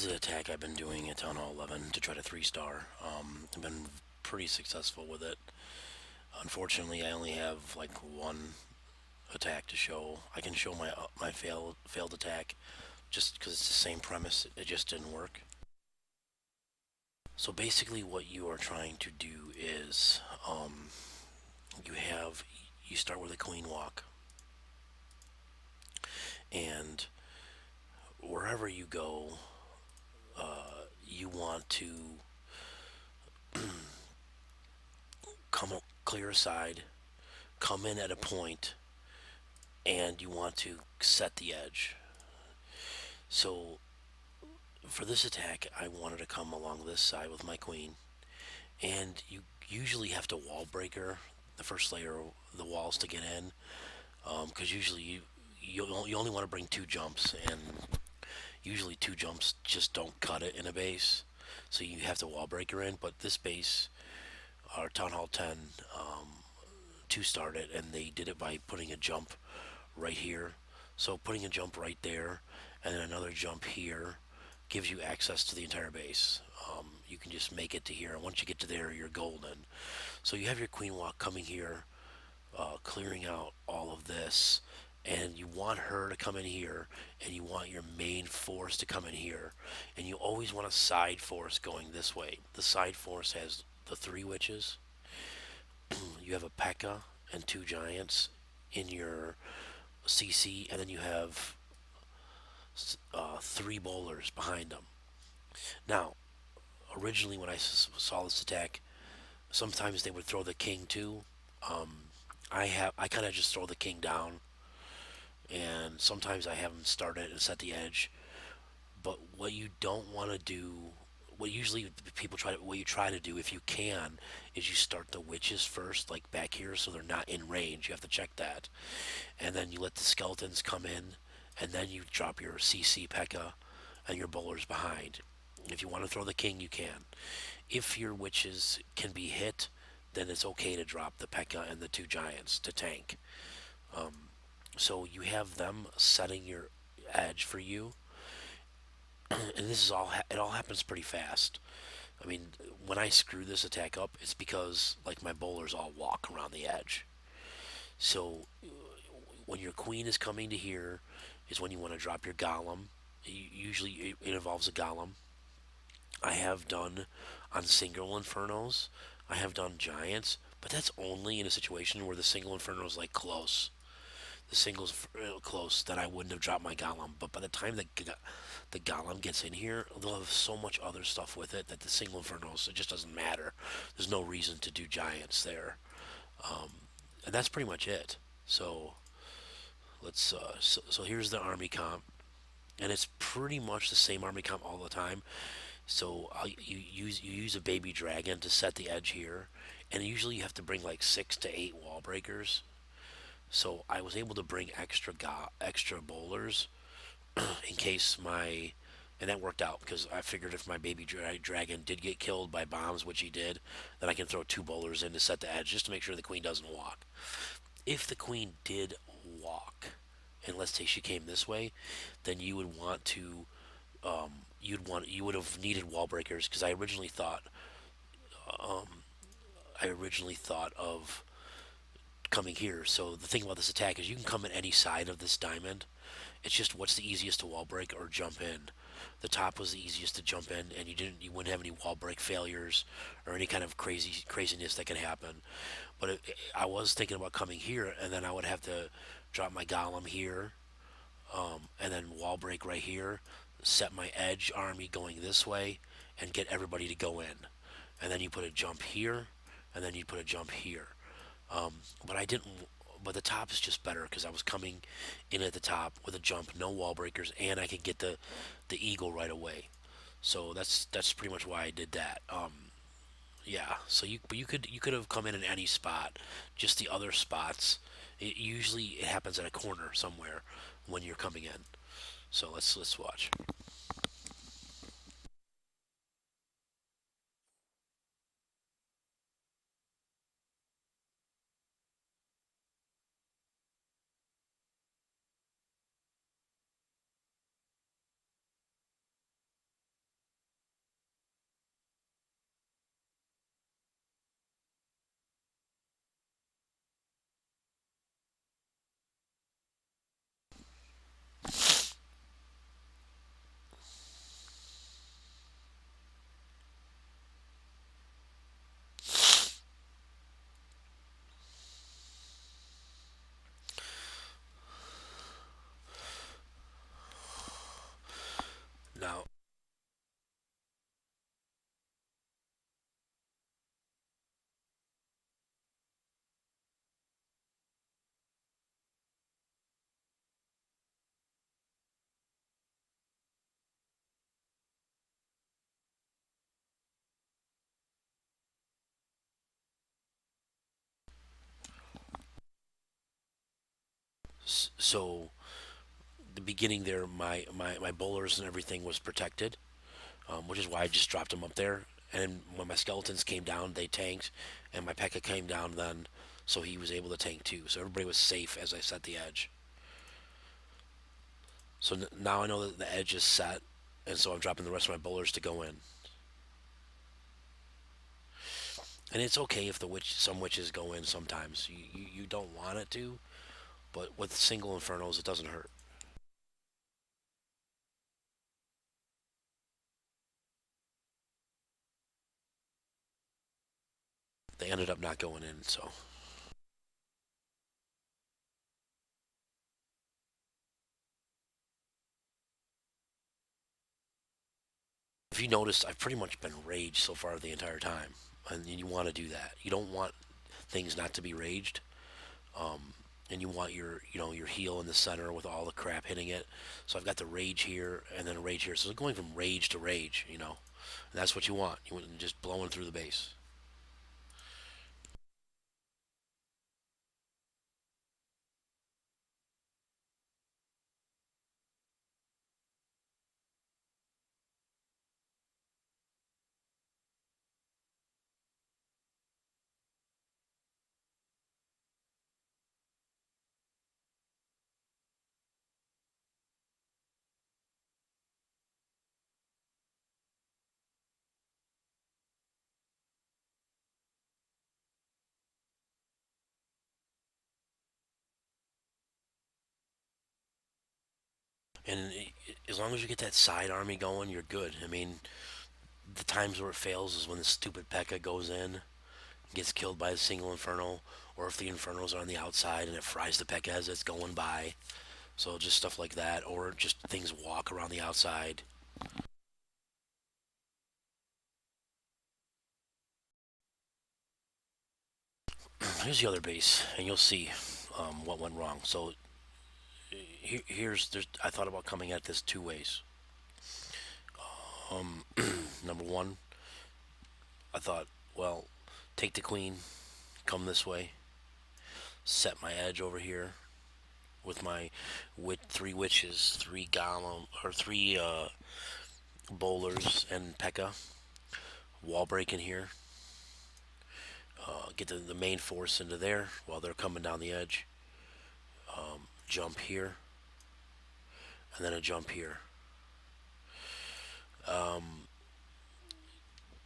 is an attack I've been doing at Town Hall 11 to try to 3-star. I've been pretty successful with it. Unfortunately, I only have like one attack to show. I can show my failed attack just because it's the same premise. It just didn't work. So basically, what you are trying to do is you have you start with a queen walk, and wherever you go, you want to come clear aside, come in at a point, and you want to set the edge. So for this attack, I wanted to come along this side with my queen, and you usually have to wall breaker the first layer of the walls to get in, because usually you only want to bring two jumps, and usually two jumps just don't cut it in a base, so you have to wall breaker in. But this base, our Town Hall 10, to start it, and they did it by putting a jump right here. So putting a jump right there and then another jump here gives you access to the entire base. You can just make it to here, and once you get to there, you're golden. So you have your queen walk coming here, clearing out all of this, and you want her to come in here, and you want your main force to come in here, and you always want a side force going this way. The side force has the three witches. You have a P.E.K.K.A. and two giants in your CC, and then you have three bowlers behind them. Now, originally when I saw this attack, sometimes they would throw the king too. I kind of just throw the king down, and sometimes I have them start it and set the edge. But what you don't want to do, what you try to do if you can, is you start the witches first, like back here, so they're not in range. You have to check that, and then you let the skeletons come in, and then you drop your CC P.E.K.K.A. and your bowlers behind. If you want to throw the king, you can. If your witches can be hit, then it's okay to drop the P.E.K.K.A. and the two giants to tank. So you have them setting your edge for you, and it all happens pretty fast. I mean, when I screw this attack up, it's because like my bowlers all walk around the edge. So when your queen is coming to here, is when you want to drop your golem. Usually it involves a golem. I have done on single infernos. I have done giants, but that's only in a situation where the single inferno is like close. The single's close that I wouldn't have dropped my golem. But by the time the golem gets in here, they'll have so much other stuff with it that the single infernos, it just doesn't matter. There's no reason to do giants there, and that's pretty much it. So so here's the army comp, and it's pretty much the same army comp all the time. So you use a baby dragon to set the edge here, and usually you have to bring like 6 to 8 wall breakers. So I was able to bring extra bowlers in case my, and that worked out because I figured if my baby dragon did get killed by bombs, which he did, then I can throw 2 bowlers in to set the edge just to make sure the queen doesn't walk. If the queen did walk, and let's say she came this way, then you would want to you would have needed wall breakers because I originally thought of coming here. So the thing about this attack is you can come in any side of this diamond. It's just what's the easiest to wall break or jump in. The top was the easiest to jump in, and you wouldn't have any wall break failures or any kind of craziness that could happen. But I was thinking about coming here, and then I would have to drop my golem here, and then wall break right here, set my edge army going this way, and get everybody to go in. And then you put a jump here, and then you put a jump here. But I didn't. But the top is just better because I was coming in at the top with a jump, no wall breakers, and I could get the eagle right away. So that's pretty much why I did that. Yeah. So you could have come in any spot, just the other spots. It happens at a corner somewhere when you're coming in. So let's watch. So the beginning there, my bowlers and everything was protected, which is why I just dropped them up there. And when my skeletons came down, they tanked, and my P.E.K.K.A came down then, so he was able to tank too. So everybody was safe as I set the edge. So now I know that the edge is set, and so I'm dropping the rest of my bowlers to go in. And it's okay if some witches go in sometimes. You don't want it to, but with single infernos, it doesn't hurt. They ended up not going in, so if you notice, I've pretty much been raged so far the entire time, and you want to do that. You don't want things not to be raged, and you want your heal in the center with all the crap hitting it. So I've got the rage here and then a rage here. So it's going from rage to rage, and that's what you want. You want just blowing through the base. And as long as you get that side army going, you're good. I mean, the times where it fails is when the stupid P.E.K.K.A goes in, gets killed by a single inferno, or if the infernos are on the outside and it fries the P.E.K.K.A as it's going by. So just stuff like that, or just things walk around the outside. Here's the other base, and you'll see what went wrong. So here's there's I thought about coming at this two ways. Number one, I thought, well, take the queen, come this way, set my edge over here with my three witches, three golem or three bowlers and P.E.K.K.A. Wall break in here, get the main force into there while they're coming down the edge. Jump here, and then a jump here.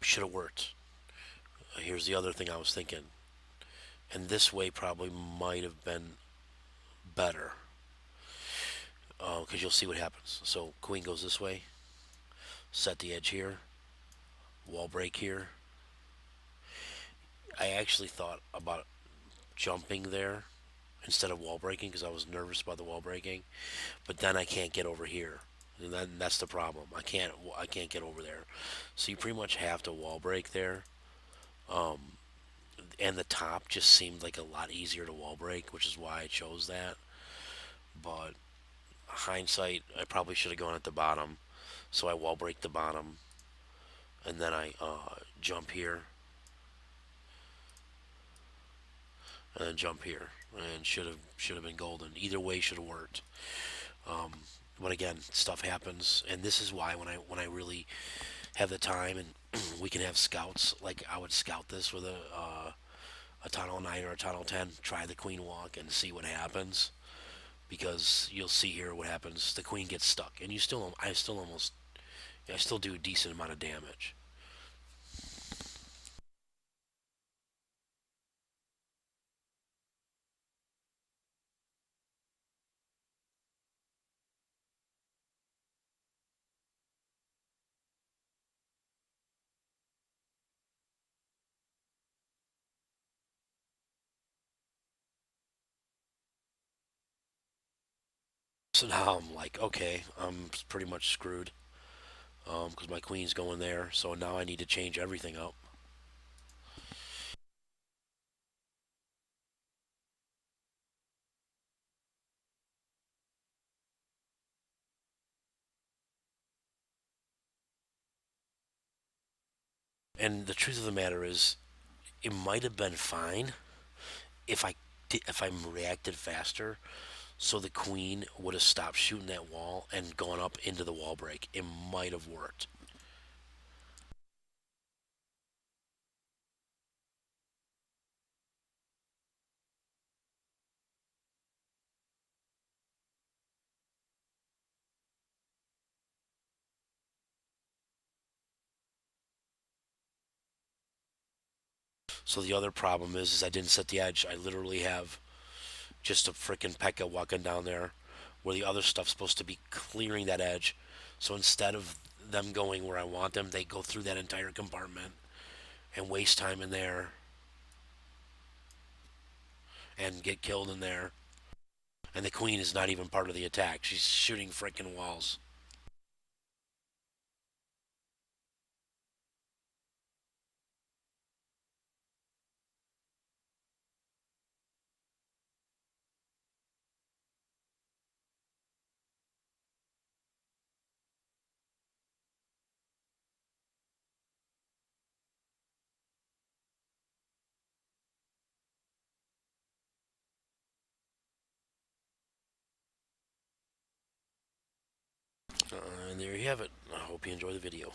Should have worked. Here's the other thing I was thinking, and this way probably might have been better because you'll see what happens. So queen goes this way, set the edge here, wall break here. I actually thought about jumping there instead of wall breaking because I was nervous about the wall breaking, but then I can't get over here. And then that's the problem. I can't get over there. So you pretty much have to wall break there. And the top just seemed like a lot easier to wall break, which is why I chose that. But hindsight, I probably should have gone at the bottom. So I wall break the bottom, and then I jump here, and then jump here, and should have been golden. Either way, should have worked. But again, stuff happens, and this is why when I really have the time and we can have scouts, like I would scout this with a tunnel 9 or a tunnel 10, try the queen walk and see what happens because you'll see here what happens. The queen gets stuck, and I still do a decent amount of damage. So now I'm like, okay, I'm pretty much screwed because my queen's going there. So now I need to change everything up. And the truth of the matter is, it might have been fine if I reacted faster. so the queen would have stopped shooting that wall and gone up into the wall break. It might have worked. So the other problem is I didn't set the edge. I literally have just a freaking Pekka walking down there where the other stuff's supposed to be clearing that edge. So instead of them going where I want them, they go through that entire compartment and waste time in there and get killed in there. And the queen is not even part of the attack. She's shooting freaking walls. And there you have it. I hope you enjoy the video.